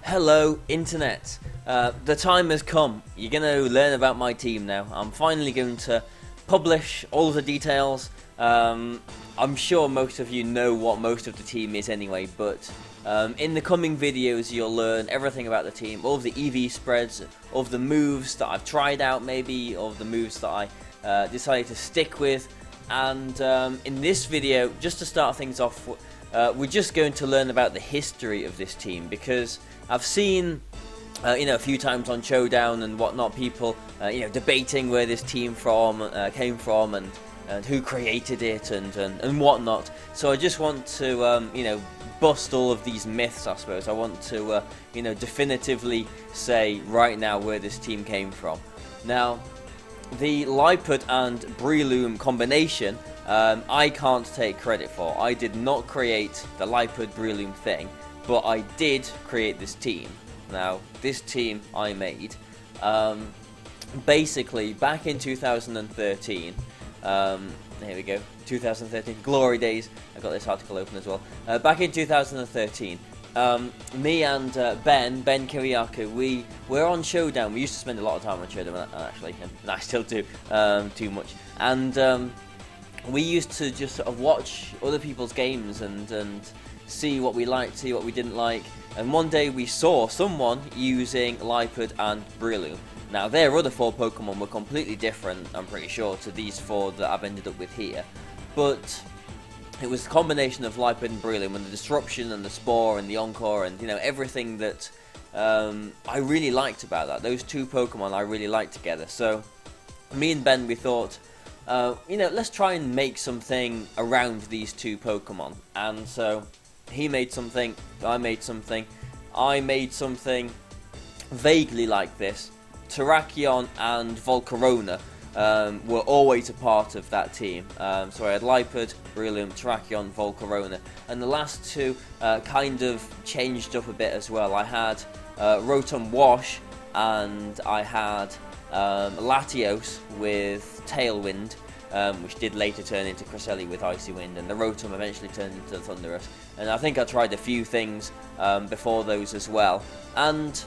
Hello, Internet. The time has come. You're going to learn about my team now. I'm finally going to publish all of the details. I'm sure most of you know what most of the team is anyway, but in the coming videos you'll learn everything about the team, all of the EV spreads, all of the moves that I've tried out maybe, all of the moves that I decided to stick with. And in this video, just to start things off, we're just going to learn about the history of this team, because I've seen a few times on Showdown and whatnot, people debating where this team came from and who created it and whatnot. So I just want to bust all of these myths, I suppose. I want to definitively say right now where this team came from. Now, the Lipud and Breloom combination, I can't take credit for. I did not create the Lipud Breloom thing, but I did create this team. Now, this team I made, basically back in 2013, here we go, 2013, glory days. I got this article open as well. Back in 2013, me and Ben Kiriakou, we were on Showdown. We used to spend a lot of time on Showdown, actually, and I still do, too much. And we used to just sort of watch other people's games and see what we liked, see what we didn't like. And one day we saw someone using Lipud and Breloom. Now, their other four Pokemon were completely different, I'm pretty sure, to these four that I've ended up with here. But it was the combination of Lipud and Breloom, and the Disruption and the Spore and the Encore and everything that I really liked about that. Those two Pokemon I really liked together. So me and Ben, we thought, let's try and make something around these two Pokemon. And so he made something, I made something vaguely like this. Terrakion and Volcarona were always a part of that team. So I had Lipud, Breloom, Terrakion, Volcarona, and the last two kind of changed up a bit as well. I had Rotom Wash, and I had Latios with Tailwind, which did later turn into Cresselia with Icy Wind, and the Rotom eventually turned into the Thunderous. And I think I tried a few things before those as well. And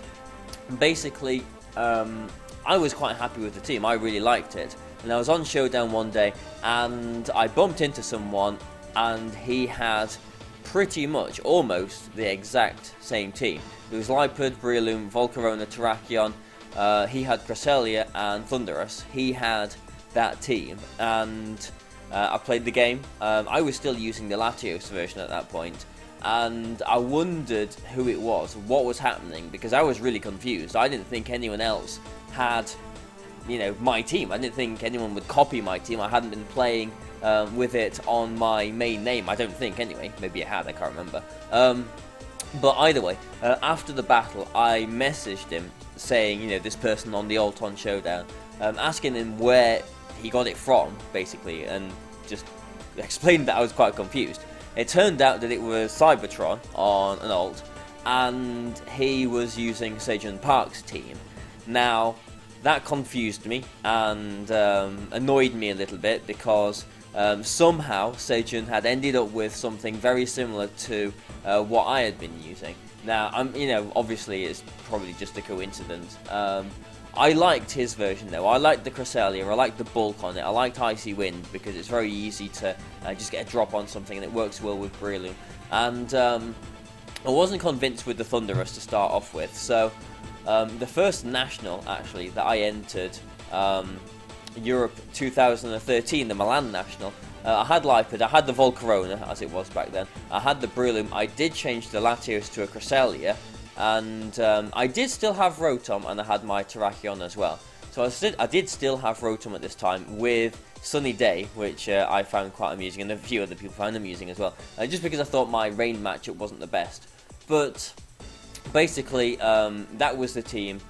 basically, I was quite happy with the team. I really liked it. And I was on Showdown one day, and I bumped into someone, and he had pretty much, almost, the exact same team. It was Lipud, Breloom, Volcarona, Terrakion. He had Cresselia and Thunderous. He had that team, and I played the game. I was still using the Latios version at that point, and I wondered who it was, what was happening, because I was really confused. I didn't think anyone else had, my team. I didn't think anyone would copy my team. I hadn't been playing with it on my main name, I don't think, anyway. Maybe I had, I can't remember. But either way, after the battle, I messaged him saying, this person on the Alton Showdown, asking him where he got it from, basically, and just explained that I was quite confused. It turned out that it was Cybertron on an alt, and he was using Sejun Park's team. Now, that confused me and annoyed me a little bit, because somehow Sejun had ended up with something very similar to what I had been using. Now, obviously it's probably just a coincidence. I liked his version though. I liked the Cresselia, I liked the bulk on it, I liked Icy Wind because it's very easy to just get a drop on something, and it works well with Breloom. And I wasn't convinced with the Thunderous to start off with, so the first National actually that I entered, Europe 2013, the Milan National, I had Lipud, I had the Volcarona as it was back then, I had the Breloom, I did change the Latios to a Cresselia, and I did still have Rotom, and I had my Terrakion as well. So I did still have Rotom at this time with Sunny Day, which I found quite amusing, and a few other people found amusing as well, just because I thought my rain matchup wasn't the best. But basically, that was the team.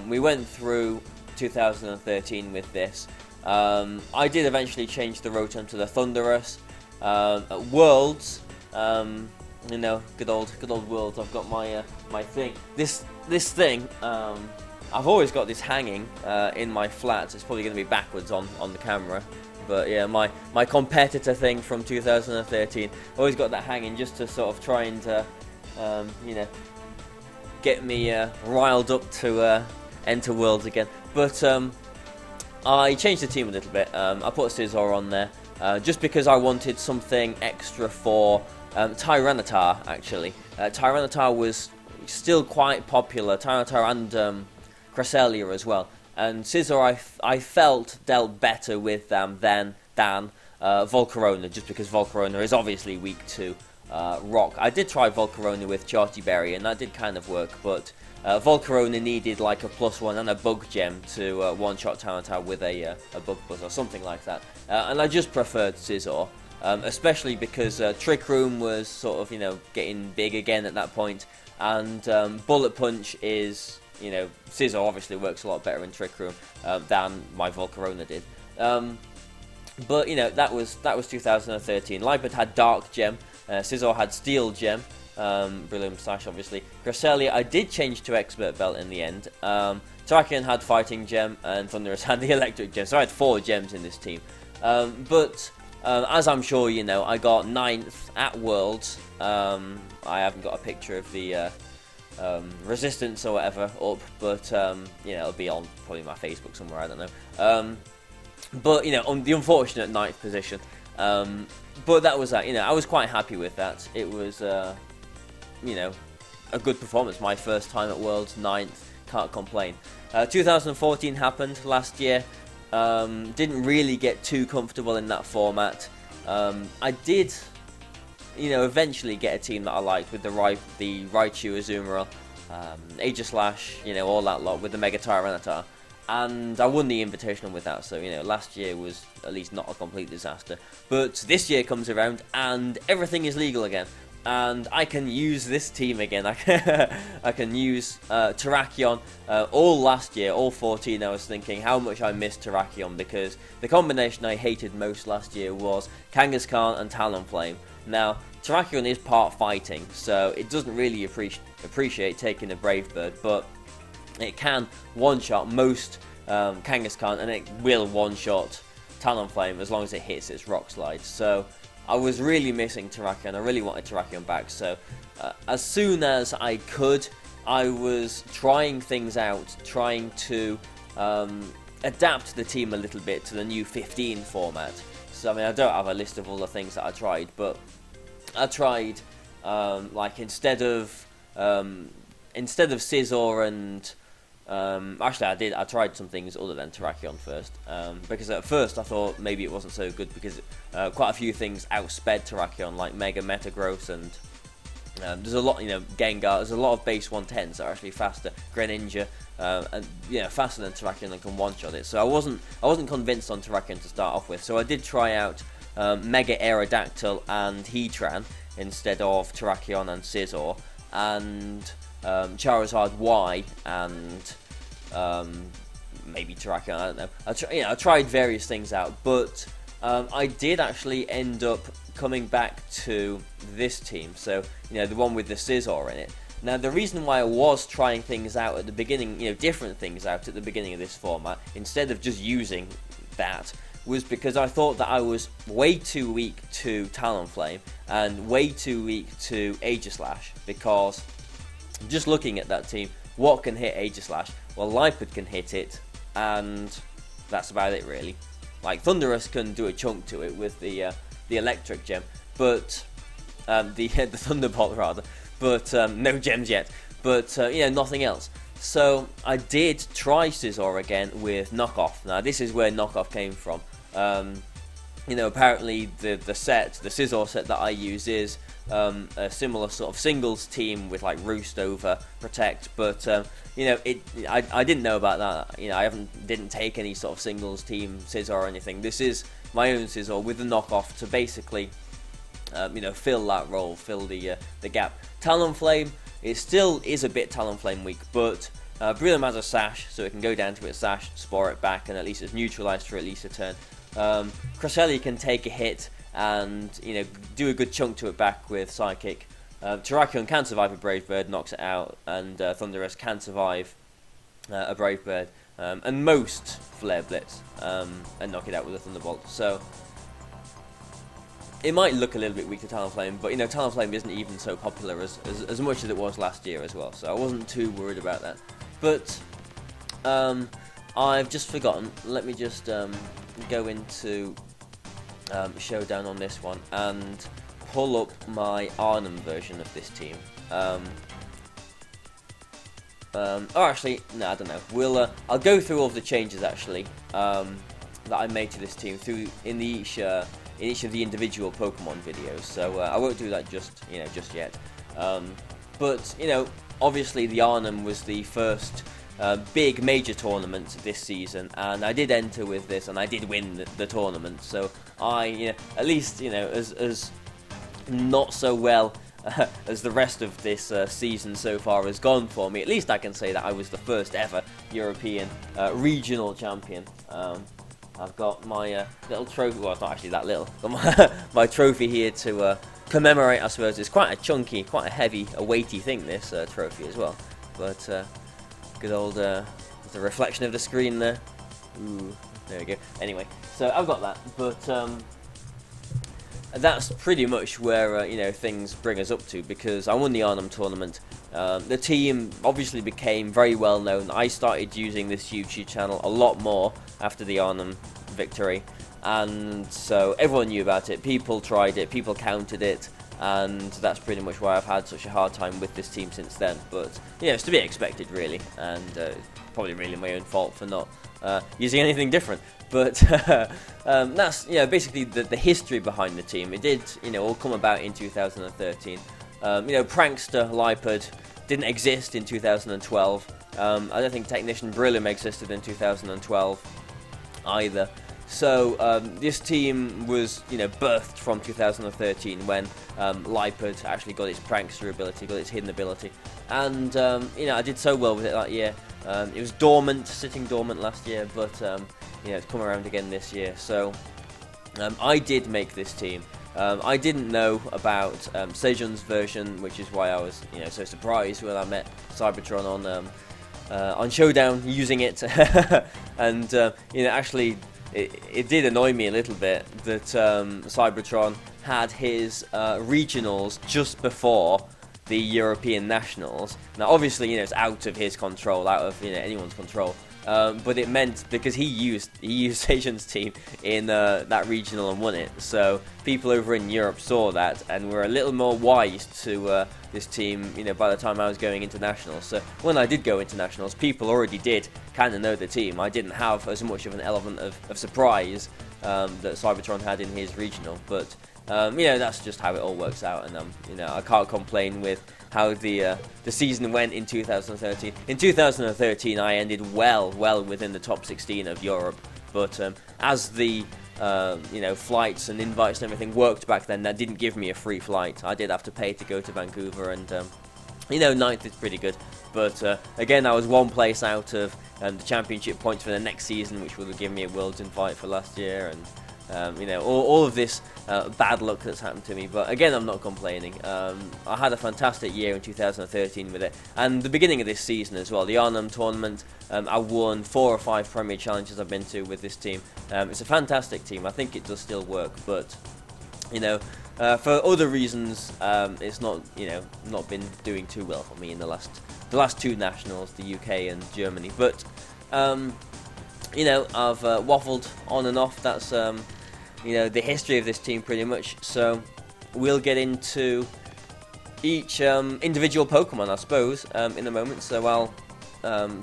We went through 2013 with this. I did eventually change the Rotom to the Thunderous. At Worlds, good old Worlds. I've got my thing. This thing. I've always got this hanging in my flat. It's probably going to be backwards on the camera, but yeah, my competitor thing from 2013. Always got that hanging just to sort of try and get me riled up to enter Worlds again. But I changed the team a little bit. I put Scizor on there just because I wanted something extra for Tyranitar, actually. Tyranitar was still quite popular, Tyranitar and Cresselia as well. And Scizor I felt dealt better with them than Volcarona, just because Volcarona is obviously weak to Rock. I did try Volcarona with Charty Berry, and that did kind of work, but Volcarona needed like a +1 and a bug gem to one-shot Tyranitar with a bug buzz or something like that. And I just preferred Scizor, especially because Trick Room was sort of, you know, getting big again at that point, and Bullet Punch is, you know, Scizor obviously works a lot better in Trick Room than my Volcarona did. But you know, that was 2013. Lipard had Dark Gem, Scizor had Steel Gem, Brilliant Slash obviously. Cresselia I did change to Expert Belt in the end. Terrakion had Fighting Gem, and Thundurus had the Electric Gem, so I had 4 gems in this team. But as I'm sure you know, I got 9th at Worlds. I haven't got a picture of the Resistance or whatever up, but you know, it'll be on probably my Facebook somewhere, I don't know. But you know, on the unfortunate 9th position. But that was that. You know, I was quite happy with that. It was you know, a good performance. My first time at Worlds, 9th. Can't complain. 2014 happened last year. Didn't really get too comfortable in that format. I did, you know, eventually get a team that I liked with the Raichu, Azumarill, Aegislash, you know, all that lot with the Mega Tyranitar. And I won the Invitational with that, so, you know, last year was at least not a complete disaster. But this year comes around, and everything is legal again. And I can use this team again. I can use Terrakion. All last year, all 14, I was thinking how much I missed Terrakion, because the combination I hated most last year was Kangaskhan and Talonflame. Now, Terrakion is part fighting, so it doesn't really appreciate taking a Brave Bird, but it can one-shot most Kangaskhan, and it will one-shot Talonflame as long as it hits its Rock Slide. So I was really missing Terrakion. I really wanted Terrakion back. So as soon as I could, I was trying things out, trying to adapt the team a little bit to the new 15 format. So I mean, I don't have a list of all the things that I tried, but I tried like instead of Scizor and actually I tried some things other than Terrakion first, because at first I thought maybe it wasn't so good because quite a few things outsped Terrakion, like Mega Metagross, and there's a lot, you know, Gengar, there's a lot of base 110s that are actually faster, Greninja, and you know, faster than Terrakion and can one-shot it. So I wasn't convinced on Terrakion to start off with, so I did try out Mega Aerodactyl and Heatran instead of Terrakion and Scizor, and Charizard Y and maybe Terrakion, I don't know. I tried various things out, but I did actually end up coming back to this team, so, you know, the one with the Scizor in it. Now, the reason why I was trying things out at the beginning, you know, different things out at the beginning of this format, instead of just using that, was because I thought that I was way too weak to Talonflame and way too weak to Aegislash, because just looking at that team, what can hit Aegislash? Well, Lipard can hit it, and that's about it really. Like, Thundurus can do a chunk to it with the Electric Gem, but the Thunderbolt rather, but no gems yet. But you know, nothing else. So I did try Scizor again with Knockoff. Now this is where Knockoff came from. You know, apparently the Scizor set that I use is a similar sort of singles team with like Roost over Protect, but you know, I didn't know about that. You know, I didn't take any sort of singles team Scizor or anything. This is my own Scizor with the Knockoff to basically you know, fill that role, fill the gap. Talonflame, it still is a bit Talonflame weak, but Brillium has a Sash, so it can go down to its Sash, spore it back, and at least it's neutralized for at least a turn. Cresselia can take a hit and, you know, do a good chunk to it back with Psychic. Terrakion can survive a Brave Bird, knocks it out, and Thundurus can survive a Brave Bird, and most Flare Blitz, and knock it out with a Thunderbolt. So it might look a little bit weak to Talonflame, but Talonflame isn't even so popular as much as it was last year as well, so I wasn't too worried about that. But I've just forgotten. Let me just go into Showdown on this one and pull up my Arnum version of this team. Or actually, no, I don't know. I'll go through all of the changes actually that I made to this team in each of the individual Pokemon videos. So I won't do that just yet. But obviously the Arnum was the first big major tournament this season, and I did enter with this, and I did win the tournament. So I, at least as not so well as the rest of this season so far has gone for me, at least I can say that I was the first ever European regional champion. I've got my little trophy, well it's not actually that little, got my trophy here to commemorate, I suppose. It's quite a chunky, quite a heavy, a weighty thing, this trophy as well. But good old, the reflection of the screen there. Ooh, there we go. Anyway, so I've got that, but that's pretty much where things bring us up to, because I won the Arnum tournament. The team obviously became very well known. I started using this YouTube channel a lot more after the Arnum victory, and so everyone knew about it. People tried it, people counted it, and that's pretty much why I've had such a hard time with this team since then. But it's to be expected, really, and probably really my own fault for not using anything different. But that's basically the history behind the team. It did all come about in 2013. Prankster Lipard didn't exist in 2012. I don't think Technician Brillium existed in 2012 either. So this team was birthed from 2013 when Lipard actually got its Prankster ability, got its hidden ability, and I did so well with it that year. It was dormant, sitting dormant last year, but it's come around again this year. So I did make this team. I didn't know about Sejun's version, which is why I was so surprised when I met Cybertron on Showdown using it. And actually it did annoy me a little bit that Cybertron had his regionals just before the European Nationals. Now obviously it's out of his control, out of anyone's control. But it meant, because he used Sejun's team in that regional and won it, so people over in Europe saw that and were a little more wise to this team by the time I was going into Nationals. So when I did go into Nationals, people already did kind of know the team. I didn't have as much of an element of surprise that Cybertron had in his regional, but that's just how it all works out, and I can't complain with how the season went in 2013. In 2013, I ended well within the top 16 of Europe, but as the flights and invites and everything worked back then, that didn't give me a free flight. I did have to pay to go to Vancouver, and ninth is pretty good. But again, I was one place out of the championship points for the next season, which would have given me a Worlds invite for last year, and all of this bad luck that's happened to me. But again, I'm not complaining. I had a fantastic year in 2013 with it, and the beginning of this season as well. The Arnum tournament, I won 4 or 5 Premier Challenges I've been to with this team. It's a fantastic team. I think it does still work, but for other reasons, it's not been doing too well for me in the last 2 nationals, the UK and Germany. But I've waffled on and off. That's the history of this team pretty much. So we'll get into each individual Pokemon, I suppose, in a moment. So I'll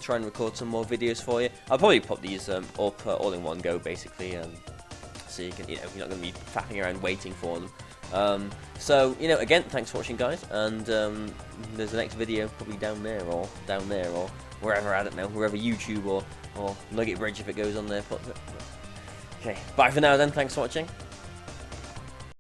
try and record some more videos for you. I'll probably put these up all in one go, basically, so you can, you're not going to be faffing around waiting for them. So again, thanks for watching, guys, and there's the next video probably down there or wherever, I don't know, wherever YouTube or Nugget Bridge, if it goes on there, puts it. Okay, bye for now then, thanks for watching.